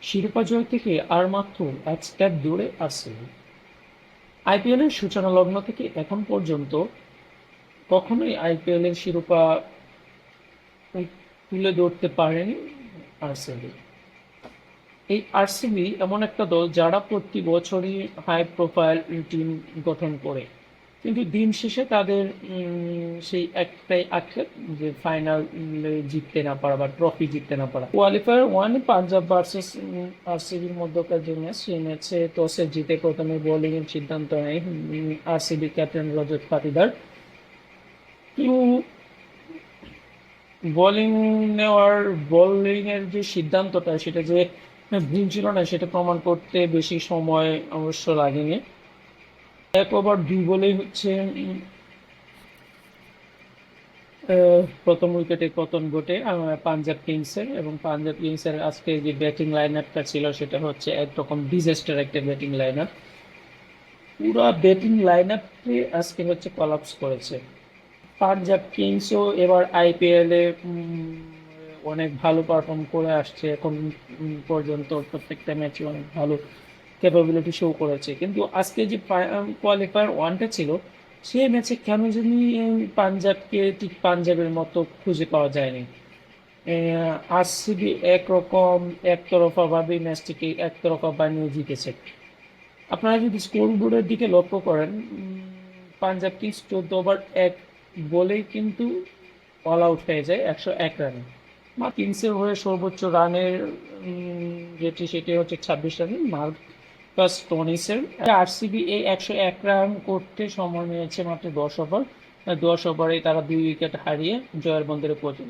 শিরোপা জয় থেকে আর মাত্র এক স্টেপ দূরে আর্সেনাল। আইপিএলের সূচনা লগ্ন থেকে এখন পর্যন্ত কখনোই আইপিএলের শিরোপা তুলে ধরতে পারেনি আরসিবি। এই আরসিবি এমন একটা দল যারা প্রতি বছরই হাই প্রোফাইল টিম গঠন করে, কিন্তু দিন শেষে তাদের সেই একটাই আক্ষেপ যে ফাইনাল জিততে না পারা বা ট্রফি জিততে না পারা। কোয়ালিফায়ার ওয়ানে পাঞ্জাব ভার্সেস আরসিবির মধ্যকার যে ম্যাচ, সেই ম্যাচে টসে জিতে প্রথমে বোলিং এর সিদ্ধান্ত নেয় আরসিবি ক্যাপ্টেন রজত পাটিদার। বোলিং বোলিং এর যে সিদ্ধান্তটা, সেটা যে ভুল ছিল না সেটা প্রমাণ করতে বেশি সময় অবশ্য লাগেনি। 1 ওভার 2 বলেই হচ্ছে প্রথম উইকেটে পতন ঘটে পাঞ্জাব কিংসের। এবং পাঞ্জাব কিংসের আজকে যে ব্যাটিং লাইন আপটা ছিল সেটা হচ্ছে একরকম ডিজাস্টার একটা ব্যাটিং লাইন আপ। পুরো ব্যাটিং লাইন আপে আজকে হচ্ছে কলাপস করেছে। পাঞ্জাব কিংসও এবার আইপিএল এ অনেক ভালো পারফর্ম করে আসছে এখন পর্যন্ত, প্রত্যেকটা ম্যাচে অনেক ভালো ক্যাপাবিলিটি শো করেছে। কিন্তু আজকে যে কোয়ালিফায়ার ওয়ানটা ছিল, সেই ম্যাচে কেন জানি পাঞ্জাবকে ঠিক পাঞ্জাবের মতো খুঁজে পাওয়া যায়নি। আরসিবি একরকম একতরফা ভাবে ম্যাচটিকে একতরফা বানিয়ে জিতেছে। আপনারা যদি স্কোর বোর্ডের দিকে লক্ষ্য করেন, পাঞ্জাব কিংস 14 ওভার 1 বলেই কিন্তু অল আউট হয়ে যায় 101 রানে। কিংসের হয়ে সর্বোচ্চ রানের যেটি সেটি হচ্ছে 26 রানে মার্কাস স্টোনিসের। আরসিবি এই 101 রান করতে সময় নিয়েছে মাত্র 10 ওভার। 10 ওভারে তারা 2 উইকেট হারিয়ে জয়ের বন্দরে পৌঁছে